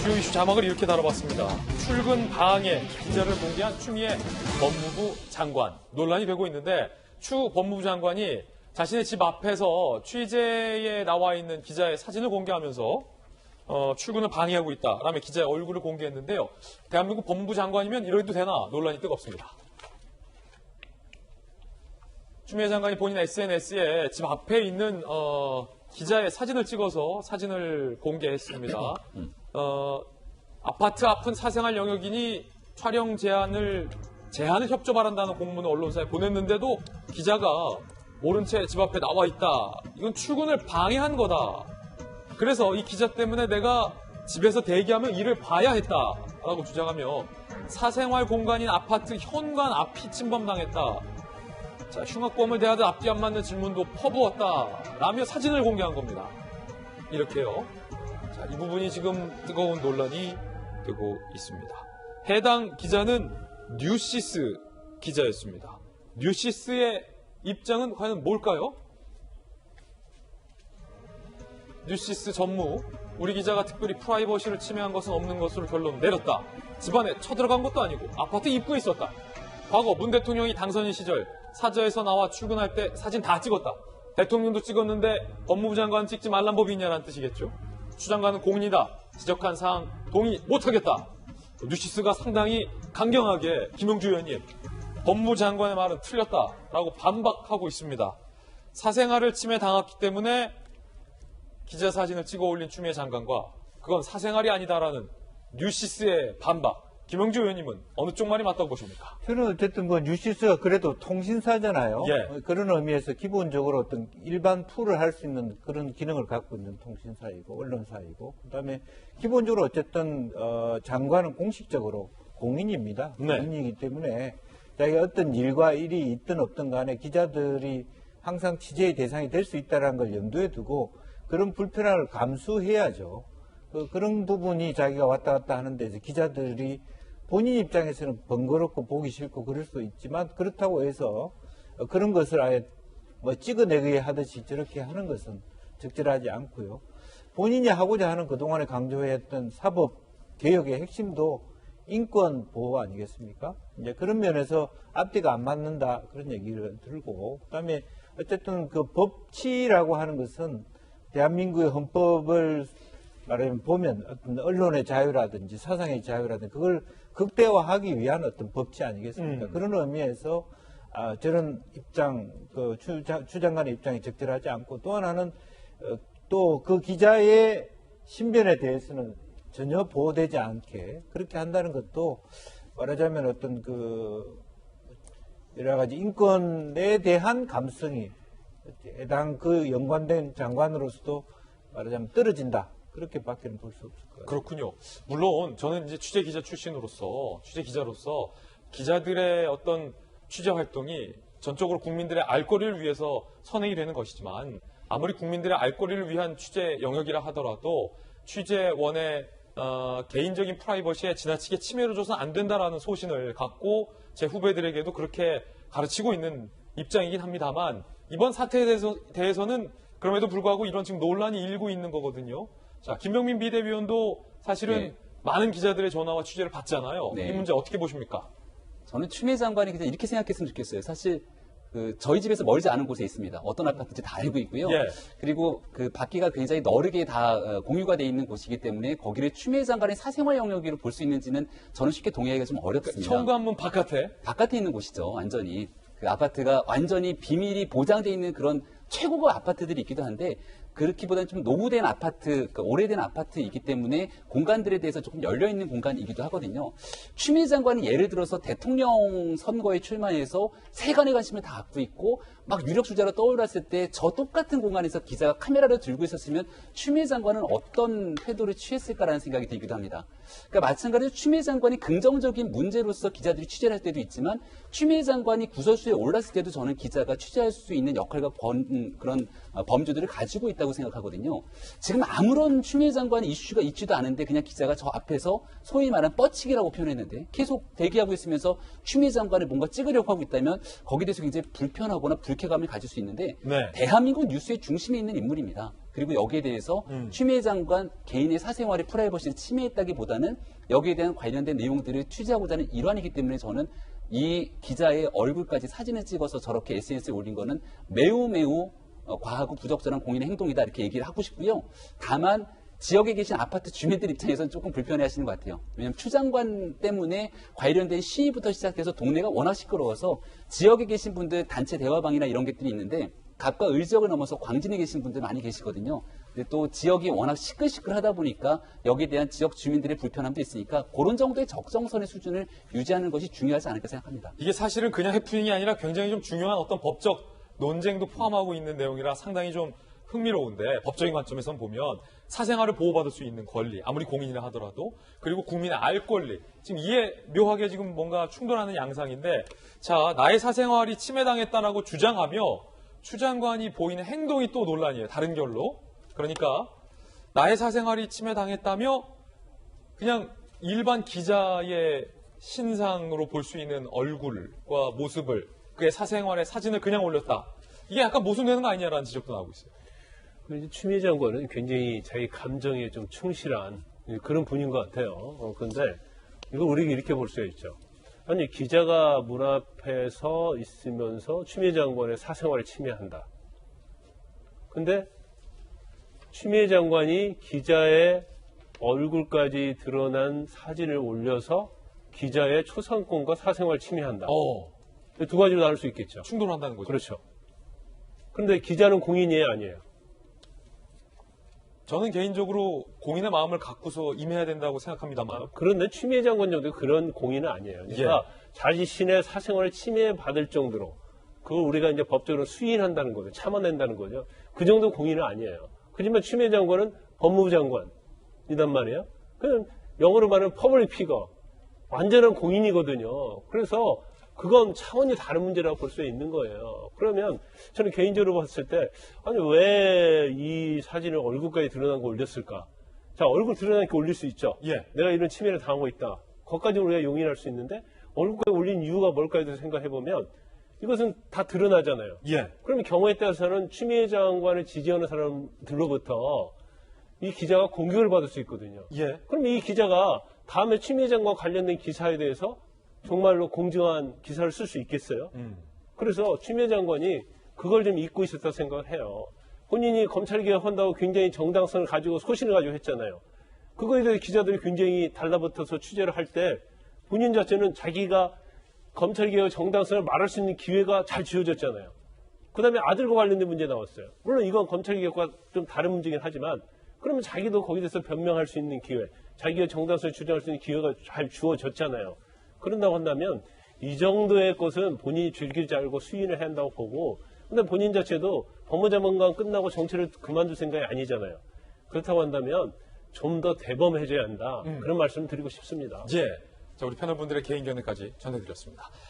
주요 이슈 자막을 이렇게 다뤄봤습니다. 출근 방해 기자를 공개한 추미애 법무부 장관. 논란이 되고 있는데 추 법무부 장관이 자신의 집 앞에서 취재에 나와 있는 기자의 사진을 공개하면서 출근을 방해하고 있다라며 기자의 얼굴을 공개했는데요. 대한민국 법무부 장관이면 이래도 되나 논란이 뜨겁습니다. 추미애 장관이 본인 SNS에 집 앞에 있는 기자의 사진을 찍어서 사진을 공개했습니다. 아파트 앞은 사생활 영역이니 촬영 제한을 협조 바란다는 공문을 언론사에 보냈는데도 기자가 모른 채 집 앞에 나와 있다. 이건 출근을 방해한 거다. 그래서 이 기자 때문에 내가 집에서 대기하며 일을 봐야 했다라고 주장하며 사생활 공간인 아파트 현관 앞이 침범당했다. 자, 흉악범을 대하듯 앞뒤 안 맞는 질문도 퍼부었다라며 사진을 공개한 겁니다. 이렇게요. 자, 이 부분이 지금 뜨거운 논란이 되고 있습니다. 해당 기자는 뉴시스 기자였습니다. 뉴시스의 입장은 과연 뭘까요? 뉴시스 전무, 우리 기자가 특별히 프라이버시를 침해한 것은 없는 것으로 결론 내렸다. 집안에 쳐들어간 것도 아니고 아파트 입구에 있었다. 과거 문 대통령이 당선인 시절 사저에서 나와 출근할 때 사진 다 찍었다. 대통령도 찍었는데 법무부 장관 찍지 말란 법이 있냐는 뜻이겠죠. 추 장관은 공인이다. 지적한 사항 동의 못하겠다. 뉴시스가 상당히 강경하게 김용주 의원님, 법무부 장관의 말은 틀렸다라고 반박하고 있습니다. 사생활을 침해당했기 때문에 기자 사진을 찍어 올린 추미애 장관과 그건 사생활이 아니다라는 뉴시스의 반박. 김용주 의원님은 어느 쪽 말이 맞다고 보십니까? 저는 어쨌든 뉴시스가 그래도 통신사잖아요. 예. 그런 의미에서 기본적으로 어떤 일반 풀을 할 수 있는 그런 기능을 갖고 있는 통신사이고 언론사이고 그다음에 기본적으로 어쨌든 장관은 공식적으로 공인입니다. 네. 공인이기 때문에 자기가 어떤 일과 일이 있든 없든 간에 기자들이 항상 취재의 대상이 될 수 있다는 걸 염두에 두고 그런 불편함을 감수해야죠. 그런 부분이 자기가 왔다 갔다 하는데 이제 기자들이 본인 입장에서는 번거롭고 보기 싫고 그럴 수 있지만 그렇다고 해서 그런 것을 아예 찍어내기 하듯이 저렇게 하는 것은 적절하지 않고요. 본인이 하고자 하는 그동안에 강조했던 사법 개혁의 핵심도 인권 보호 아니겠습니까? 이제 그런 면에서 앞뒤가 안 맞는다 그런 얘기를 들고 그다음에 어쨌든 그 법치라고 하는 것은 대한민국의 헌법을 말하면 보면 어떤 언론의 자유라든지 사상의 자유라든지 그걸 극대화하기 위한 어떤 법치 아니겠습니까? 그런 의미에서 저런 입장, 추 장관의 입장이 적절하지 않고 또 하나는 또 그 기자의 신변에 대해서는 전혀 보호되지 않게 그렇게 한다는 것도 말하자면 어떤 여러 가지 인권에 대한 감성이 해당 연관된 장관으로서도 말하자면 떨어진다. 그렇게밖에는 볼 수 없을 거예요. 그렇군요. 물론 저는 이제 취재 기자 출신으로서 취재 기자로서 기자들의 어떤 취재 활동이 전적으로 국민들의 알 거리를 위해서 선행이 되는 것이지만 아무리 국민들의 알 거리를 위한 취재 영역이라 하더라도 취재원의 개인적인 프라이버시에 지나치게 침해를 줘서는 안 된다라는 소신을 갖고 제 후배들에게도 그렇게 가르치고 있는 입장이긴 합니다만 이번 사태에 대해서는 그럼에도 불구하고 이런 지금 논란이 일고 있는 거거든요. 자, 김병민 비대위원도 사실은 네. 많은 기자들의 전화와 취재를 받잖아요. 네. 이 문제 어떻게 보십니까? 저는 추미애 장관이 그냥 이렇게 생각했으면 좋겠어요. 사실 저희 집에서 멀지 않은 곳에 있습니다. 어떤 아파트인지 다 알고 있고요. 예. 그리고 바퀴가 굉장히 너르게 다 공유가 돼 있는 곳이기 때문에 거기를 추미애 장관의 사생활 영역으로 볼 수 있는지는 저는 쉽게 동의하기가 좀 어렵습니다. 현관문 바깥에? 바깥에 있는 곳이죠. 완전히. 그 아파트가 완전히 비밀이 보장돼 있는 그런 최고급 아파트들이 있기도 한데 그렇기보다는 좀 노후된 아파트, 그러니까 오래된 아파트이기 때문에 공간들에 대해서 조금 열려있는 공간이기도 하거든요. 추미애 장관이 예를 들어서 대통령 선거에 출마해서 세간의 관심을 다 갖고 있고 막 유력 주자로 떠올랐을 때 저 똑같은 공간에서 기자가 카메라를 들고 있었으면 추미애 장관은 어떤 태도를 취했을까라는 생각이 들기도 합니다. 그러니까 마찬가지로 추미애 장관이 긍정적인 문제로서 기자들이 취재를 할 때도 있지만 추미애 장관이 구설수에 올랐을 때도 저는 기자가 취재할 수 있는 역할과 그런 범주들을 가지고 있다고 생각하거든요. 지금 아무런 추미애 장관의 이슈가 있지도 않은데 그냥 기자가 저 앞에서 소위 말하는 뻗치기라고 표현했는데 계속 대기하고 있으면서 추미애 장관을 뭔가 찍으려고 하고 있다면 거기에 대해서 굉장히 불편하거나 불쾌감을 가질 수 있는데 네. 대한민국 뉴스의 중심에 있는 인물입니다. 그리고 여기에 대해서 추미애 장관 개인의 사생활의 프라이버시를 침해했다기보다는 여기에 대한 관련된 내용들을 취재하고자 하는 일환이기 때문에 저는 이 기자의 얼굴까지 사진을 찍어서 저렇게 SNS에 올린 거는 매우 과하고 부적절한 공인의 행동이다 이렇게 얘기를 하고 싶고요. 다만 지역에 계신 아파트 주민들 입장에서는 조금 불편해하시는 것 같아요. 왜냐하면 추 장관 때문에 관련된 시위부터 시작해서 동네가 워낙 시끄러워서 지역에 계신 분들 단체 대화방이나 이런 것들이 있는데 갑과 을 지역을 넘어서 광진에 계신 분들 많이 계시거든요. 근데 또 지역이 워낙 시끌시끌하다 보니까 여기에 대한 지역 주민들의 불편함도 있으니까 그런 정도의 적정선의 수준을 유지하는 것이 중요하지 않을까 생각합니다. 이게 사실은 그냥 해프닝이 아니라 굉장히 좀 중요한 어떤 법적 논쟁도 포함하고 있는 내용이라 상당히 좀 흥미로운데 법적인 관점에선 보면 사생활을 보호받을 수 있는 권리, 아무리 공인이라 하더라도, 그리고 국민의 알 권리, 지금 이에 묘하게 지금 뭔가 충돌하는 양상인데, 자, 나의 사생활이 침해당했다라고 주장하며 추 장관이 보이는 행동이 또 논란이에요. 다른 결로. 그러니까 나의 사생활이 침해당했다며 그냥 일반 기자의 신상으로 볼 수 있는 얼굴과 모습을, 그의 사생활의 사진을 그냥 올렸다. 이게 약간 모순되는 거 아니냐라는 지적도 나오고 있어요. 이제 추미애 장관은 굉장히 자기 감정에 좀 충실한 그런 분인 것 같아요. 그런데 이거 우리가 이렇게 볼 수가 있죠. 아니, 기자가 문 앞에서 있으면서 추미애 장관의 사생활을 침해한다. 근데 추미애 장관이 기자의 얼굴까지 드러난 사진을 올려서 기자의 초상권과 사생활을 침해한다. 두 가지로 나눌 수 있겠죠. 충돌한다는 거죠. 그렇죠. 그런데 기자는 공인이에요, 아니에요? 저는 개인적으로 공인의 마음을 갖고서 임해야 된다고 생각합니다만. 그런데 추미애 장관 정도 그런 공인은 아니에요. 그러니까 자신의 사생활을 침해받을 정도로 그걸 우리가 이제 법적으로 수인한다는 거죠. 참아낸다는 거죠. 그 정도 공인은 아니에요. 하지만 추미애 장관은 법무부 장관이단 말이에요. 그냥 영어로 말하면 퍼블릭 피거, 완전한 공인이거든요. 그래서 그건 차원이 다른 문제라고 볼 수 있는 거예요. 그러면 저는 개인적으로 봤을 때 아니 왜 이 사진을 얼굴까지 드러난 거 올렸을까? 자, 얼굴 드러난 게 올릴 수 있죠. 내가 이런 침해를 당하고 있다. 거기까지 우리가 용인할 수 있는데 얼굴까지 올린 이유가 뭘까에 생각해보면 이것은 다 드러나잖아요. 그러면 경우에 따라서는 추미애 장관을 지지하는 사람들로부터 이 기자가 공격을 받을 수 있거든요. 그럼 이 기자가 다음에 추미애 장관 관련된 기사에 대해서 정말로 공정한 기사를 쓸 수 있겠어요? 그래서 추미애 장관이 그걸 좀 잊고 있었다고 생각을 해요. 본인이 검찰개혁한다고 굉장히 정당성을 가지고 소신을 가지고 했잖아요. 그거에 대해 기자들이 굉장히 달라붙어서 취재를 할 때 본인 자체는 자기가 검찰개혁 정당성을 말할 수 있는 기회가 잘 주어졌잖아요. 그 다음에 아들과 관련된 문제 나왔어요. 물론 이건 검찰개혁과 좀 다른 문제긴 하지만 그러면 자기도 거기에 대해서 변명할 수 있는 기회, 자기의 정당성을 주장할 수 있는 기회가 잘 주어졌잖아요. 그런다고 한다면 이 정도의 것은 본인이 즐기지 알고 수인을 해야 한다고 보고, 근데 본인 자체도 법무장관 끝나고 정치를 그만둘 생각이 아니잖아요. 그렇다고 한다면 좀 더 대범해져야 한다. 그런 말씀을 드리고 싶습니다. 자, 우리 패널분들의 개인 견해까지 전해드렸습니다.